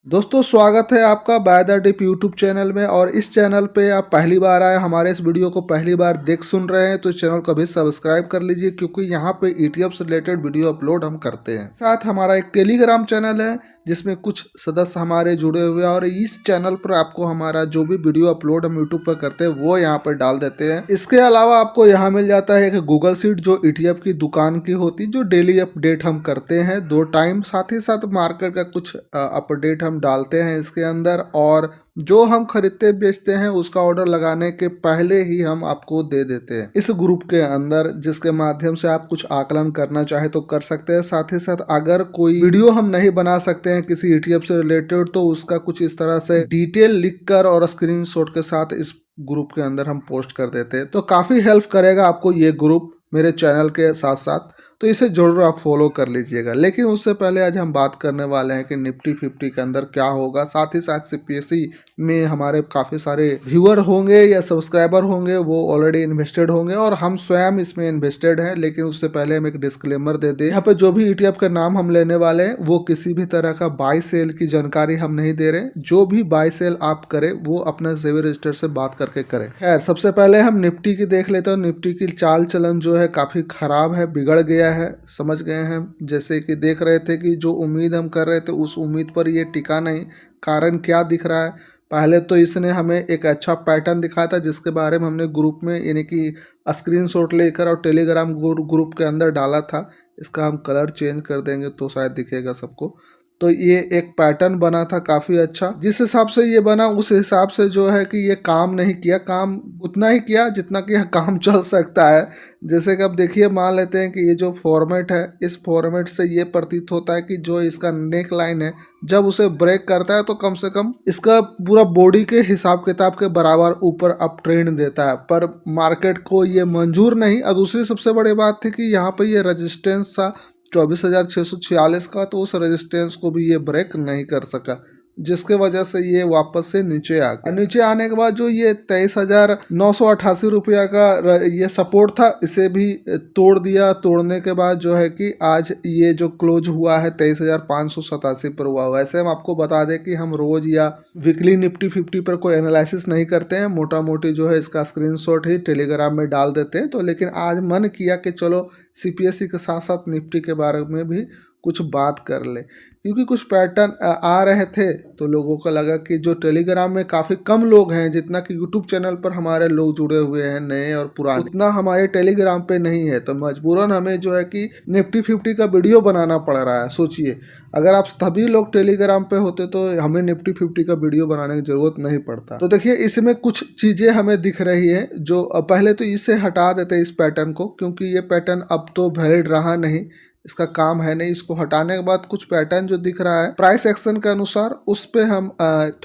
दोस्तों स्वागत है आपका by the dip YouTube channel में। और इस चैनल पे आप पहली बार आए, हमारे इस वीडियो को पहली बार देख सुन रहे हैं तो इस चैनल को भी सब्सक्राइब कर लीजिए, क्योंकि यहाँ पे ईटीएफ से रिलेटेड वीडियो अपलोड हम करते हैं। साथ हमारा एक टेलीग्राम चैनल है जिसमें कुछ सदस्य हमारे जुड़े हुए हैं, और इस चैनल पर आपको हमारा जो भी वीडियो अपलोड हम यूट्यूब पर करते हैं वो यहाँ पर डाल देते हैं। इसके अलावा आपको यहाँ मिल जाता है एक गूगल शीट जो ईटीएफ की दुकान की होती है, जो डेली अपडेट हम करते हैं 2 टाइम। साथ ही साथ मार्केट का कुछ अपडेट हम डालते हैं इसके अंदर, और जो हम खरीदते बेचते हैं उसका ऑर्डर लगाने के पहले ही हम आपको दे देते हैं इस ग्रुप के अंदर, जिसके माध्यम से आप कुछ आकलन करना चाहे तो कर सकते हैं। साथ ही साथ अगर कोई वीडियो हम नहीं बना सकते हैं किसी ईटीएफ से रिलेटेड, तो उसका कुछ इस तरह से डिटेल लिखकर और स्क्रीनशॉट के साथ इस ग्रुप के अंदर हम पोस्ट कर देते हैं। तो काफी हेल्प करेगा आपको ये ग्रुप मेरे चैनल के साथ साथ, तो इसे जरूर आप फॉलो कर लीजिएगा। लेकिन उससे पहले आज हम बात करने वाले हैं कि निफ्टी 50 के अंदर क्या होगा। साथ ही साथ सीपीएसई में हमारे काफ़ी सारे व्यूअर होंगे या सब्सक्राइबर होंगे, वो ऑलरेडी इन्वेस्टेड होंगे और हम स्वयं इसमें इन्वेस्टेड हैं। लेकिन उससे पहले हम एक डिस्क्लेमर दे दें, यहाँ पे जो भी ईटीएफ का नाम हम लेने वाले हैं वो किसी भी तरह का बाय सेल की जानकारी हम नहीं दे रहे। जो भी बाय सेल आप करें वो अपना सेबी रजिस्टर से बात करके करें। खैर, सबसे पहले हम निफ्टी की देख लेते हैं। निफ्टी की चाल चलन जो है काफ़ी खराब है, बिगड़ गया है, समझ गए हैं। जैसे कि देख रहे थे कि जो उम्मीद हम कर रहे थे उस उम्मीद पर ये टिका नहीं। कारण क्या दिख रहा है? पहले तो इसने हमें एक अच्छा पैटर्न दिखाया था जिसके बारे में हमने ग्रुप में यानी कि स्क्रीनशॉट लेकर और टेलीग्राम ग्रुप के अंदर डाला था। इसका हम कलर चेंज कर देंगे तो शायद दिखेगा सबको। तो ये एक पैटर्न बना था काफ़ी अच्छा। जिस हिसाब से ये बना उस हिसाब से जो है कि ये काम नहीं किया, काम उतना ही किया जितना कि काम चल सकता है। जैसे कि अब देखिए, मान लेते हैं कि ये जो फॉर्मेट है, इस फॉर्मेट से ये प्रतीत होता है कि जो इसका नेक लाइन है जब उसे ब्रेक करता है तो कम से कम इसका पूरा बॉडी के हिसाब किताब के बराबर ऊपर अप ट्रेंड देता है, पर मार्केट को ये मंजूर नहीं। और दूसरी सबसे बड़ी बात थी कि यहाँ पर ये रेजिस्टेंस था 24,646 का, तो उस रेजिस्टेंस को भी ये ब्रेक नहीं कर सका, जिसके वजह से ये वापस से नीचे आ गया। नीचे आने के बाद जो ये 23,988 रुपया का ये सपोर्ट था, इसे भी तोड़ दिया। तोड़ने के बाद जो है कि आज ये जो क्लोज हुआ है 23,587 पर हुआ। वैसे हम आपको बता दें कि हम रोज या वीकली निफ्टी 50 पर कोई एनालिसिस नहीं करते हैं, मोटा मोटी जो है इसका स्क्रीनशॉट ही टेलीग्राम में डाल देते हैं। तो लेकिन आज मन किया कि चलो सीपीएसई के साथ साथ निफ्टी के बारे में भी कुछ बात कर ले, क्योंकि कुछ पैटर्न आ रहे थे तो लोगों को लगा कि जो टेलीग्राम में काफ़ी कम लोग हैं, जितना कि यूट्यूब चैनल पर हमारे लोग जुड़े हुए हैं नए और पुराने, उतना हमारे टेलीग्राम पे नहीं है। तो मजबूरन हमें जो है कि निफ्टी 50 का वीडियो बनाना पड़ रहा है। सोचिए, अगर आप सभी लोग टेलीग्राम पे होते तो हमें निफ्टी 50 का वीडियो बनाने की जरूरत नहीं पड़ता। तो देखिए, इसमें कुछ चीज़ें हमें दिख रही है जो पहले तो इसे हटा देते इस पैटर्न को, क्योंकि ये पैटर्न अब तो वैलिड रहा नहीं, इसका काम है नहीं। इसको हटाने के बाद कुछ पैटर्न जो दिख रहा है प्राइस एक्शन के अनुसार, उस पे हम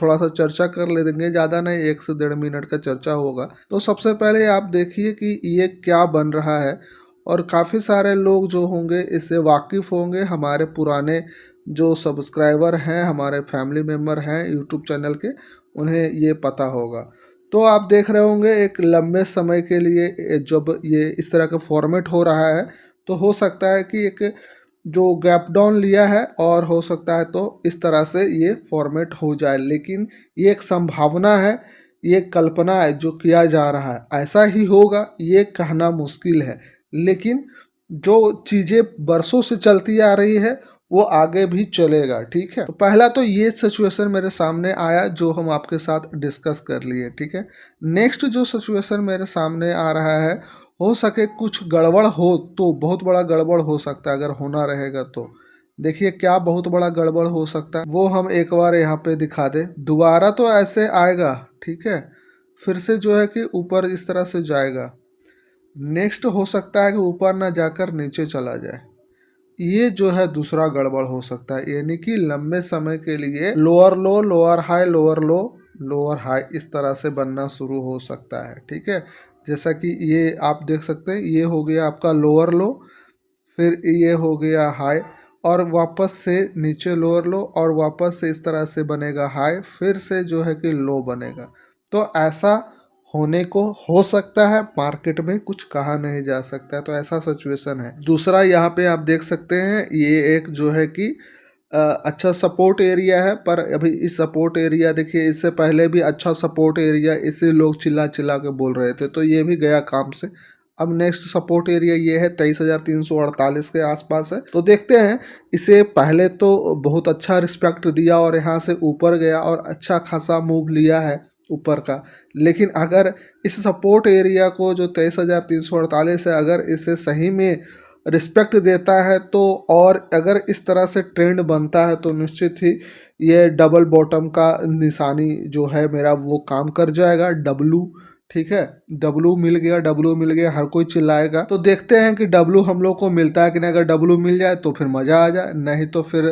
थोड़ा सा चर्चा कर ले देंगे, ज़्यादा नहीं, 1 से 1.5 मिनट का चर्चा होगा। तो सबसे पहले आप देखिए कि ये क्या बन रहा है, और काफ़ी सारे लोग जो होंगे इससे वाकिफ़ होंगे। हमारे पुराने जो सब्सक्राइबर हैं, हमारे फैमिली मेम्बर हैं यूट्यूब चैनल के, उन्हें ये पता होगा। तो आप देख रहे होंगे एक लंबे समय के लिए जब ये इस तरह का फॉर्मेट हो रहा है, तो हो सकता है कि एक जो गैप डाउन लिया है, और हो सकता है तो इस तरह से ये फॉर्मेट हो जाए। लेकिन ये एक संभावना है, ये कल्पना है जो किया जा रहा है। ऐसा ही होगा ये कहना मुश्किल है, लेकिन जो चीज़ें बरसों से चलती आ रही है वो आगे भी चलेगा। ठीक है, तो पहला तो ये सिचुएशन मेरे सामने आया जो हम आपके साथ डिस्कस कर लिए। ठीक है, नेक्स्ट जो सिचुएशन मेरे सामने आ रहा है, हो सके कुछ गड़बड़ हो तो बहुत बड़ा गड़बड़ हो सकता है। अगर होना रहेगा तो देखिए क्या बहुत बड़ा गड़बड़ हो सकता है, वो हम एक बार यहाँ पे दिखा दे। दोबारा तो ऐसे आएगा, ठीक है, फिर से जो है कि ऊपर इस तरह से जाएगा। नेक्स्ट हो सकता है कि ऊपर ना जाकर नीचे चला जाए। ये जो है दूसरा गड़बड़ हो सकता है, यानी कि लंबे समय के लिए लोअर लो, लोअर हाई, लोअर लो, लोअर हाई, इस तरह से बनना शुरू हो सकता है। ठीक है, जैसा कि ये आप देख सकते हैं, ये हो गया आपका लोअर लो, फिर ये हो गया हाई, और वापस से नीचे लोअर लो, और वापस से इस तरह से बनेगा हाई, फिर से जो है कि लो बनेगा। तो ऐसा होने को हो सकता है, मार्केट में कुछ कहा नहीं जा सकता। तो ऐसा सिचुएशन है। दूसरा यहाँ पे आप देख सकते हैं, ये एक जो है कि अच्छा सपोर्ट एरिया है, पर अभी इस सपोर्ट एरिया देखिए इससे पहले भी अच्छा सपोर्ट एरिया इसे लोग चिल्ला चिल्ला के बोल रहे थे, तो ये भी गया काम से। अब नेक्स्ट सपोर्ट एरिया ये है 23,348 के आसपास है। तो देखते हैं, इसे पहले तो बहुत अच्छा रिस्पेक्ट दिया और यहाँ से ऊपर गया और अच्छा खासा मूव लिया है ऊपर का। लेकिन अगर इस सपोर्ट एरिया को जो 23,348 है, अगर इसे सही में रिस्पेक्ट देता है तो, और अगर इस तरह से ट्रेंड बनता है तो निश्चित ही ये डबल बॉटम का निशानी जो है मेरा वो काम कर जाएगा। डब्लू, ठीक है, डब्लू मिल गया, डब्लू मिल गया, हर कोई चिल्लाएगा। तो देखते हैं कि डब्लू हम लोग को मिलता है कि नहीं। अगर डब्लू मिल जाए तो फिर मज़ा आ जाए, नहीं तो फिर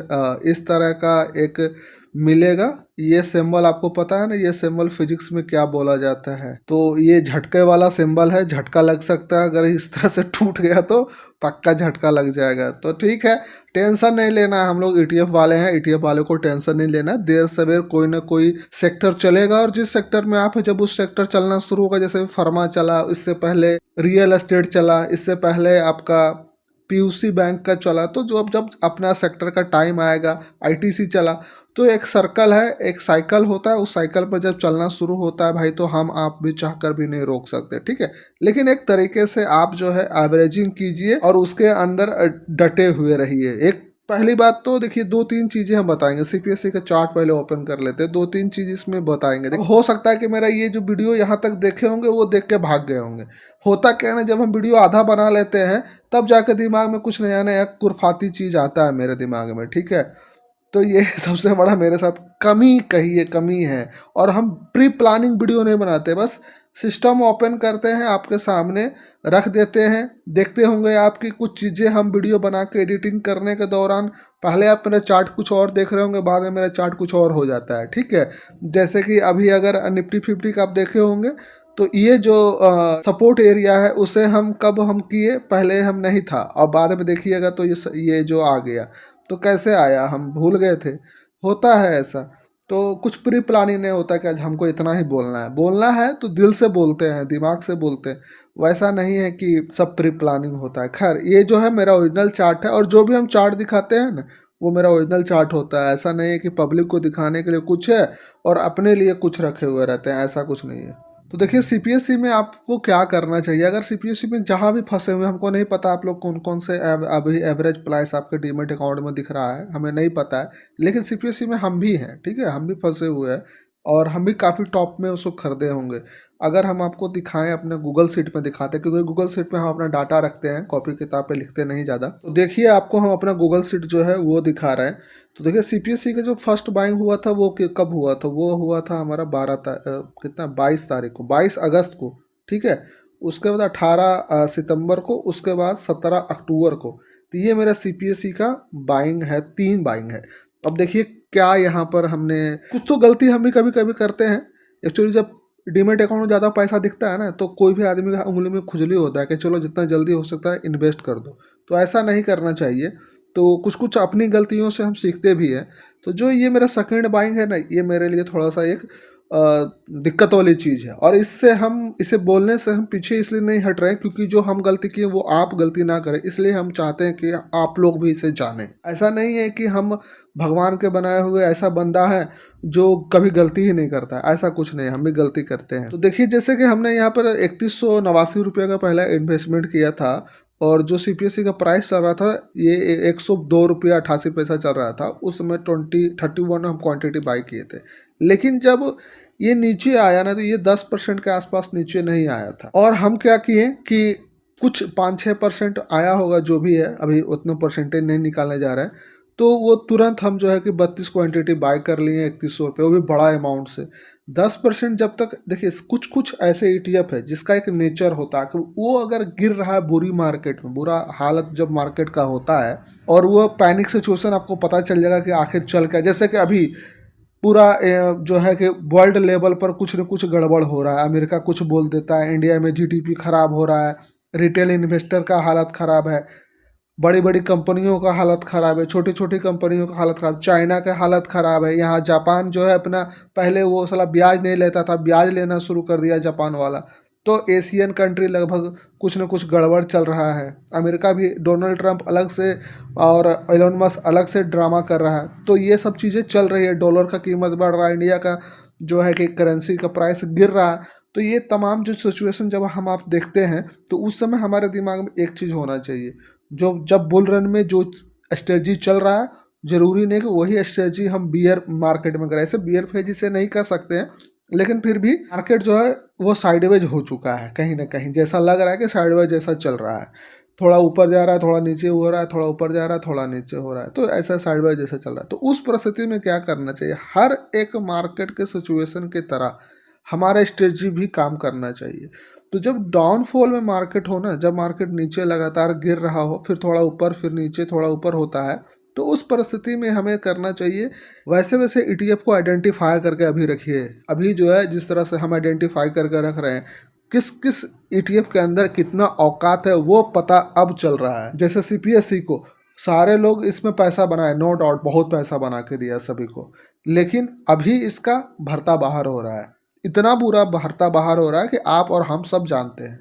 इस तरह का एक मिलेगा। ये सिंबल आपको पता है ना, ये सिंबल फिजिक्स में क्या बोला जाता है? तो ये झटके वाला सिंबल है, झटका लग सकता है। अगर इस तरह से टूट गया तो पक्का झटका लग जाएगा। तो ठीक है, टेंशन नहीं लेना है, हम लोग ईटीएफ वाले हैं, ईटीएफ वाले को टेंशन नहीं लेना। देर सवेर कोई ना कोई सेक्टर चलेगा, और जिस सेक्टर में आप है जब उस सेक्टर चलना शुरू होगा, जैसे फर्मा चला, इससे पहले रियल एस्टेट चला, इससे पहले आपका पीयूसी बैंक का चला, तो जो अब जब अपना सेक्टर का टाइम आएगा, आईटीसी चला, तो एक सर्कल है, एक साइकिल होता है, उस साइकिल पर जब चलना शुरू होता है भाई, तो हम आप भी चाहकर भी नहीं रोक सकते, ठीक है। लेकिन एक तरीके से आप जो है एवरेजिंग कीजिए और उसके अंदर डटे हुए रहिए। एक पहली बात तो देखिए, दो तीन चीजें हम बताएंगे। सीपीएससी का चार्ट पहले ओपन कर लेते हैं, दो तीन चीज इसमें बताएंगे। देखो, हो सकता है कि मेरा ये जो वीडियो यहाँ तक देखे होंगे वो देख के भाग गए होंगे। होता क्या है ना, जब हम वीडियो आधा बना लेते हैं तब जाकर दिमाग में कुछ नया नया कुरफाती चीज आता है मेरे दिमाग में, ठीक है। तो ये सबसे बड़ा मेरे साथ कमी, कही है कमी है। और हम प्री प्लानिंग वीडियो नहीं बनाते, बस सिस्टम ओपन करते हैं, आपके सामने रख देते हैं। देखते होंगे आपकी कुछ चीज़ें हम वीडियो बना के एडिटिंग करने के दौरान, पहले आप मेरा चार्ट कुछ और देख रहे होंगे, बाद में मेरा चार्ट कुछ और हो जाता है, ठीक है। जैसे कि अभी अगर निफ्टी 50 का आप देखे होंगे, तो ये जो सपोर्ट एरिया है उसे हम कब हम किए, पहले हम नहीं था, और बाद में देखिएगा तो ये जो आ गया, तो कैसे आया हम भूल गए थे। होता है ऐसा। तो कुछ प्री प्लानिंग नहीं होता कि आज हमको इतना ही बोलना है। बोलना है तो दिल से बोलते हैं, दिमाग से बोलते हैं, वैसा नहीं है कि सब प्री प्लानिंग होता है। खैर, ये जो है मेरा ओरिजिनल चार्ट है, और जो भी हम चार्ट दिखाते हैं ना, वो मेरा ओरिजिनल चार्ट होता है। ऐसा नहीं है कि पब्लिक को दिखाने के लिए कुछ है और अपने लिए कुछ रखे हुए रहते हैं, ऐसा कुछ नहीं है। तो देखिए, सीपीएससी में आपको क्या करना चाहिए। अगर सीपीएससी में जहाँ भी फंसे हुए, हमको नहीं पता आप लोग कौन कौन से अभी एवरेज प्राइस आपके डीमेट अकाउंट में दिख रहा है, हमें नहीं पता है। लेकिन सीपीएससी में हम भी हैं, ठीक है, हम भी फंसे हुए हैं, और हम भी काफ़ी टॉप में उसको खरीदे होंगे। अगर हम आपको दिखाएं, अपने गूगल शीट में दिखाते हैं, क्योंकि गूगल शीट में हम अपना डाटा रखते हैं, कॉपी किताब पे लिखते नहीं ज़्यादा। तो देखिए, आपको हम अपना गूगल शीट जो है वो दिखा रहे हैं। तो देखिए, सीपीएससी का जो फर्स्ट बाइंग हुआ था वो कब हुआ था, वो हुआ था हमारा कितना 22 तारीख को, 22 अगस्त को, ठीक है। उसके बाद 18 सितंबर को, उसके बाद 17 अक्टूबर को। तो ये मेरा सीपीएससी का बाइंग है, 3 बाइंग है। अब देखिए क्या यहाँ पर हमने कुछ तो गलती हम भी कभी कभी करते हैं। एक्चुअली जब डीमेट अकाउंट में ज़्यादा पैसा दिखता है ना, तो कोई भी आदमी का उंगली में खुजली होता है कि चलो जितना जल्दी हो सकता है इन्वेस्ट कर दो। तो ऐसा नहीं करना चाहिए। तो कुछ कुछ अपनी गलतियों से हम सीखते भी हैं। तो जो ये मेरा सेकंड बाइंग है ना, ये मेरे लिए थोड़ा सा एक दिक्कत वाली चीज़ है, और इससे हम इसे बोलने से हम पीछे इसलिए नहीं हट रहे हैं क्योंकि जो हम गलती किए वो आप गलती ना करें, इसलिए हम चाहते हैं कि आप लोग भी इसे जानें। ऐसा नहीं है कि हम भगवान के बनाए हुए ऐसा बंदा है जो कभी गलती ही नहीं करता है, ऐसा कुछ नहीं, हम भी गलती करते हैं। तो देखिए, जैसे कि हमने यहाँ पर 3189 का पहला इन्वेस्टमेंट किया था, और जो सीपीएससी का प्राइस चल रहा था ये 102 रुपया 88 पैसा चल रहा था। उस समय 31 हम क्वांटिटी बाई किए थे। लेकिन जब ये नीचे आया ना, तो ये 10% के आसपास नीचे नहीं आया था, और हम क्या किए कि कुछ 5-6% आया होगा, जो भी है, अभी उतना परसेंटेज नहीं निकालने जा रहा है। तो वो तुरंत हम जो है कि 32 क्वांटिटी बाय कर लिए 3100 रुपये, वो भी बड़ा अमाउंट से। 10% जब तक, देखिए कुछ कुछ ऐसे ईटीएफ है जिसका एक नेचर होता है कि वो अगर गिर रहा है बुरी मार्केट में, बुरा हालत जब मार्केट का होता है, और वो पैनिक सिचुएशन आपको पता चल जाएगा कि आखिर चल क्या। जैसे कि अभी पूरा जो है कि वर्ल्ड लेवल पर कुछ न कुछ गड़बड़ हो रहा है। अमेरिका कुछ बोल देता है, इंडिया में जीडीपी खराब हो रहा है, रिटेल इन्वेस्टर का हालत ख़राब है, बड़ी बड़ी कंपनियों का हालत ख़राब है, छोटी छोटी कंपनियों का हालत ख़राब, चाइना का हालत ख़राब है। यहाँ जापान जो है अपना, पहले वो साला ब्याज नहीं लेता था, ब्याज लेना शुरू कर दिया जापान वाला। तो एशियन कंट्री लगभग कुछ न कुछ गड़बड़ चल रहा है। अमेरिका भी डोनाल्ड ट्रंप अलग से और एलोन मस्क अलग से ड्रामा कर रहा है। तो ये सब चीज़ें चल रही है, डॉलर का कीमत बढ़ रहा है, इंडिया का जो है कि करेंसी का प्राइस गिर रहा है। तो ये तमाम जो सिचुएशन जब हम आप देखते हैं तो उस समय हमारे दिमाग में एक चीज़ होना चाहिए, जो जब बुल रन में जो स्ट्रेटजी चल रहा है, जरूरी नहीं कि वही स्ट्रेटजी हम बियर मार्केट में करें। ऐसे बियर फेजी से नहीं कर सकते हैं, लेकिन फिर भी मार्केट जो है वो साइडवेज हो चुका है, कहीं ना कहीं जैसा लग रहा है कि साइडवेज जैसा चल रहा है, थोड़ा ऊपर जा रहा है, थोड़ा नीचे हो रहा है, थोड़ा ऊपर जा रहा है, थोड़ा नीचे हो रहा है, तो ऐसा साइडवेज जैसा चल रहा है। तो उस परिस्थिति में क्या करना चाहिए, हर एक मार्केट के सिचुएशन की तरह हमारा स्ट्रेटजी भी काम करना चाहिए। तो जब डाउनफॉल में मार्केट हो ना, जब मार्केट नीचे लगातार गिर रहा हो, फिर थोड़ा ऊपर, फिर नीचे, थोड़ा ऊपर होता है, तो उस परिस्थिति में हमें करना चाहिए वैसे वैसे ईटीएफ को आइडेंटिफाई करके अभी रखिए। अभी जो है जिस तरह से हम आइडेंटिफाई करके रख रहे हैं, किस किस ईटीएफ के अंदर कितना औकात है वो पता अब चल रहा है। जैसे सीपीएससी को सारे लोग इसमें पैसा बनाए, नो डाउट बहुत पैसा बना के दिया सभी को, लेकिन अभी इसका भरता बाहर हो रहा है, इतना बुरा भरता बाहर हो रहा है कि आप और हम सब जानते हैं,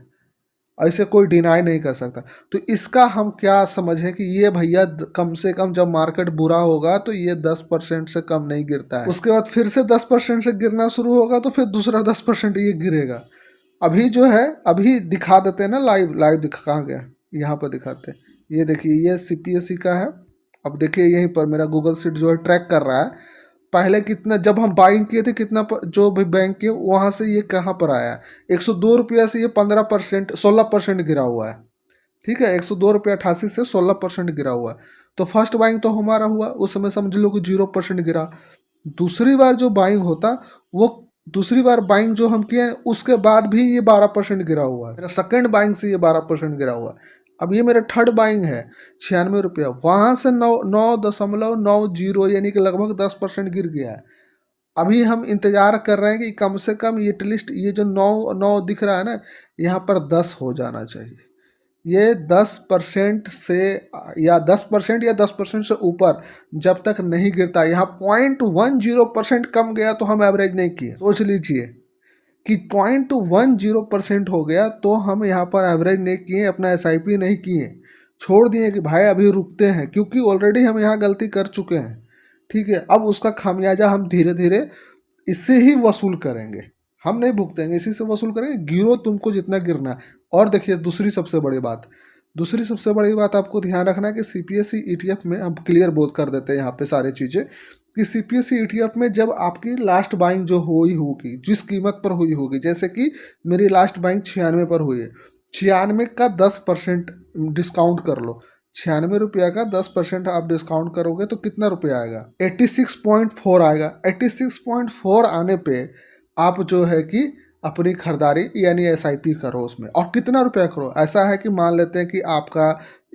ऐसे कोई डिनाई नहीं कर सकता। तो इसका हम क्या समझें कि ये भैया कम से कम जब मार्केट बुरा होगा तो ये 10% से कम नहीं गिरता है, उसके बाद फिर से 10% से गिरना शुरू होगा तो फिर दूसरा 10% ये गिरेगा। अभी जो है अभी दिखा देते हैं ना, लाइव दिखा, कहाँ गया, यहाँ पर दिखाते हैं, ये देखिए ये सीपीएससी का है। अब देखिए यहीं पर मेरा गूगल शीट जो है ट्रैक कर रहा है पहले कितना, जब हम बाइंग किए थे कितना जो भी बैंक के वहाँ से ये कहाँ पर आया, 102 रुपया से ये 15% 16% गिरा हुआ है। ठीक है, 102 रुपया 88 से 16% गिरा हुआ है। तो फर्स्ट बाइंग तो हमारा हुआ, उस समय समझ लो कि 0% गिरा। दूसरी बार जो बाइंग होता वो, दूसरी बार बाइंग जो हम किए उसके बाद भी ये 12% गिरा हुआ है। मेरा सेकेंड बाइंग से ये 12% गिरा हुआ है। अब ये मेरा थर्ड बाइंग है 96 रुपया, वहाँ से 9.90 यानी कि लगभग 10% गिर गया है। अभी हम इंतजार कर रहे हैं कि कम से कम ये एटलीस्ट ये जो 9 दिख रहा है ना, यहाँ पर 10 हो जाना चाहिए। ये 10% से या 10% या 10% से ऊपर जब तक नहीं गिरता, यहाँ 0.10% कम गया तो हम एवरेज नहीं किए। सोच लीजिए कि 0.10% हो गया तो हम यहाँ पर एवरेज नहीं किए, अपना एसआईपी नहीं किए, छोड़ दिए कि भाई अभी रुकते हैं, क्योंकि ऑलरेडी हम यहाँ गलती कर चुके हैं। ठीक है, अब उसका खामियाजा हम धीरे धीरे इससे ही वसूल करेंगे, हम नहीं भुगतेंगे, इसी से वसूल करेंगे। गिरो तुमको जितना गिरना है। और देखिए दूसरी सबसे बड़ी बात आपको ध्यान रखना है कि सीपीएससी ईटीएफ में हम क्लियर बोध कर देते हैं यहाँ पे सारी चीज़ें, कि सीपीएससी ईटीएफ में जब आपकी लास्ट बाइंग जो हुई होगी, जिस कीमत पर हुई होगी, जैसे कि मेरी लास्ट बाइंग 96 पर हुई है, 96 का 10% डिस्काउंट कर लो, 96 रुपया का 10% आप डिस्काउंट करोगे तो कितना रुपया आएगा, 86.4 आएगा। 86.4 आने पे आप जो है कि अपनी खरीदारी यानी एसआईपी करो उसमें। और कितना रुपया करो, ऐसा है कि मान लेते हैं कि आपका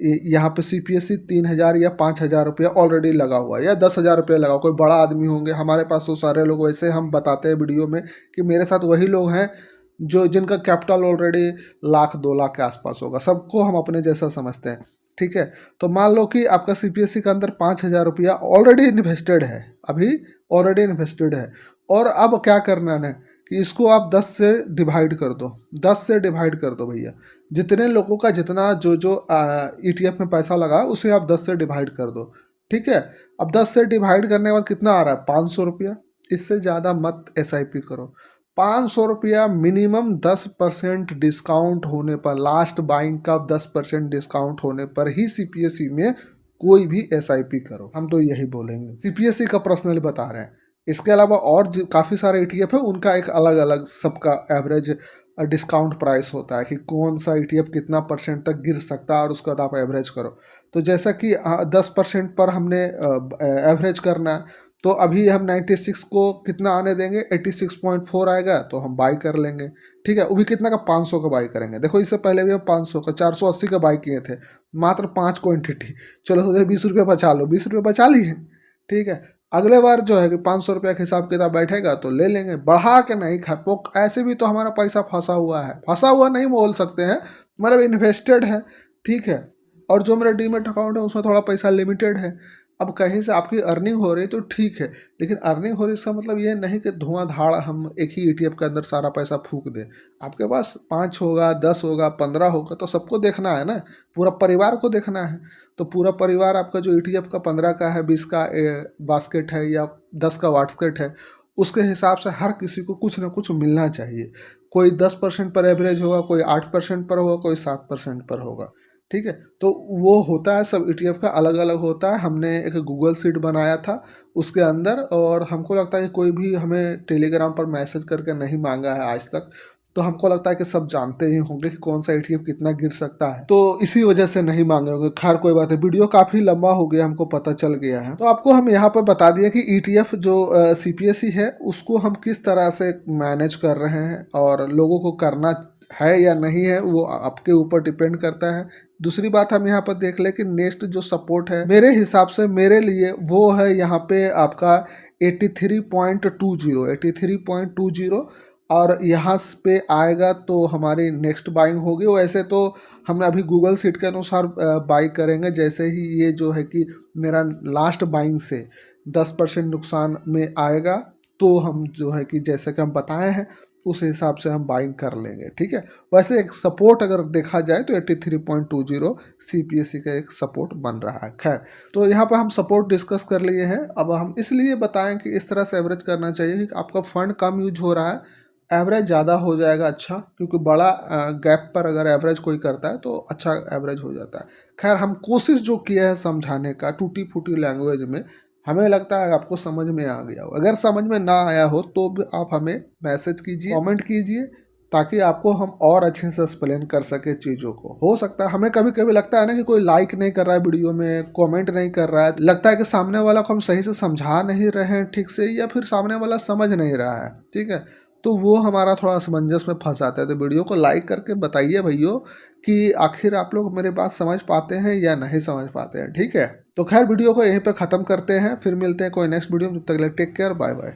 यहाँ पे सीपीएससी 3,000 या 5,000 रुपया ऑलरेडी लगा हुआ है, या 10,000 रुपया लगा, कोई बड़ा आदमी होंगे हमारे पास तो सारे लोग, वैसे हम बताते हैं वीडियो में कि मेरे साथ वही लोग हैं जो जिनका कैपिटल ऑलरेडी 1,00,000-2,00,000 के आसपास होगा, सबको हम अपने जैसा समझते हैं। ठीक है, तो मान लो कि आपका सीपीएससी के अंदर 5,000 रुपया ऑलरेडी इन्वेस्टेड है, अभी ऑलरेडी इन्वेस्टेड है, और अब क्या करना है कि इसको आप 10 से डिवाइड कर दो, 10 से डिवाइड कर दो भैया, जितने लोगों का जितना जो जो ईटीएफ में पैसा लगा उसे आप 10 से डिवाइड कर दो। ठीक है, अब 10 से डिवाइड करने के बाद कितना आ रहा है, 500 रुपया। इससे ज़्यादा मत एसआईपी करो, 500 रुपया मिनिमम 10% डिस्काउंट होने पर, लास्ट बाइंग का 10% डिस्काउंट होने पर ही सीपीएससी में कोई भी एसआईपी करो, हम तो यही बोलेंगे। सीपीएससी का पर्सनली बता रहे हैं। इसके अलावा और काफ़ी सारे ईटीएफ है, उनका एक अलग अलग सबका एवरेज डिस्काउंट प्राइस होता है कि कौन सा ईटीएफ कितना % तक गिर सकता है, और उसके बाद आप एवरेज करो। तो जैसा कि 10% पर हमने एवरेज करना है, तो अभी हम 96 को कितना आने देंगे, 86.4 आएगा तो हम बाई कर लेंगे। ठीक है, वो भी कितना का, 500 का बाई करेंगे। देखो इससे पहले भी हम 500 का 480 का बाई किए थे, मात्र 5 क्वान्टिटी। चलो सोचे 20 रुपये बचा लो, 20 रुपये बचा लिए। ठीक है, अगले बार जो है कि 500 रुपया के हिसाब किताब बैठेगा तो ले लेंगे, बढ़ा के नहीं खा, वो ऐसे भी तो हमारा पैसा फंसा हुआ है, फंसा हुआ नहीं बोल सकते हैं, मतलब इन्वेस्टेड है। ठीक है, और जो मेरा डीमेट अकाउंट है उसमें थोड़ा पैसा लिमिटेड है। अब कहीं से आपकी अर्निंग हो रही तो ठीक है, लेकिन अर्निंग हो रही इसका मतलब ये नहीं कि धुआंधाड़ हम एक ही ईटीएफ के अंदर सारा पैसा फूंक दें। आपके पास 5 होगा, 10 होगा, 15 होगा, तो सबको देखना है ना, पूरा परिवार को देखना है। तो पूरा परिवार आपका जो ईटीएफ का 15 का है, 20 का बास्केट है या 10 का बास्केट है, उसके हिसाब से हर किसी को कुछ ना कुछ मिलना चाहिए। कोई 10% पर एवरेज होगा, कोई 8% पर होगा, कोई 7% पर होगा। ठीक है, तो वो होता है, सब ईटीएफ का अलग अलग होता है। हमने एक गूगल शीट बनाया था उसके अंदर, और हमको लगता है कि कोई भी हमें टेलीग्राम पर मैसेज करके नहीं मांगा है आज तक। तो हमको लगता है कि सब जानते ही होंगे कि कौन सा ईटीएफ कितना गिर सकता है, तो इसी वजह से नहीं मांगे होंगे। खैर कोई बात है, वीडियो काफ़ी लंबा हो गया, हमको पता चल गया है। तो आपको हम यहाँ पर बता दिए कि ईटीएफ जो सीपीएसई है उसको हम किस तरह से मैनेज कर रहे हैं, और लोगों को करना है या नहीं है वो आपके ऊपर डिपेंड करता है। दूसरी बात हम यहाँ पर देख लें कि नेक्स्ट जो सपोर्ट है मेरे हिसाब से, मेरे लिए वो है यहाँ पे आपका 83.20 और यहाँ पे आएगा तो हमारी नेक्स्ट बाइंग होगी। वैसे तो हम अभी गूगल शीट के अनुसार बाई करेंगे, जैसे ही ये जो है कि मेरा लास्ट बाइंग से 10% नुकसान में आएगा तो हम जो है कि जैसे कि हम बताए हैं उस हिसाब से हम बाइंग कर लेंगे। ठीक है, वैसे एक सपोर्ट अगर देखा जाए तो 83.20 सीपीएसई का एक सपोर्ट बन रहा है। खैर, तो यहाँ पर हम सपोर्ट डिस्कस कर लिए हैं। अब हम इसलिए बताएं कि इस तरह से एवरेज करना चाहिए कि आपका फंड कम यूज हो रहा है, एवरेज ज़्यादा हो जाएगा अच्छा, क्योंकि बड़ा गैप पर अगर एवरेज कोई करता है तो अच्छा एवरेज हो जाता है। खैर, हम कोशिश जो किया है समझाने का टूटी फूटी लैंग्वेज में, हमें लगता है आपको समझ में आ गया हो। अगर समझ में ना आया हो तो भी आप हमें मैसेज कीजिए, कमेंट कीजिए, ताकि आपको हम और अच्छे से एक्सप्लेन कर सके चीज़ों को। हो सकता है हमें कभी कभी लगता है ना कि कोई लाइक नहीं कर रहा है वीडियो में, कमेंट नहीं कर रहा है, लगता है कि सामने वाला को हम सही से समझा नहीं रहे हैं ठीक से, या फिर सामने वाला समझ नहीं रहा है। ठीक है, तो वो हमारा थोड़ा असमंजस में फंस जाता है। तो वीडियो को लाइक करके बताइए भैया कि आखिर आप लोग मेरे बात समझ पाते हैं या नहीं समझ पाते हैं। ठीक है, तो खैर वीडियो को यहीं पर ख़त्म करते हैं, फिर मिलते हैं कोई नेक्स्ट वीडियो में। तब तक के लिए टेक केयर, बाय बाय।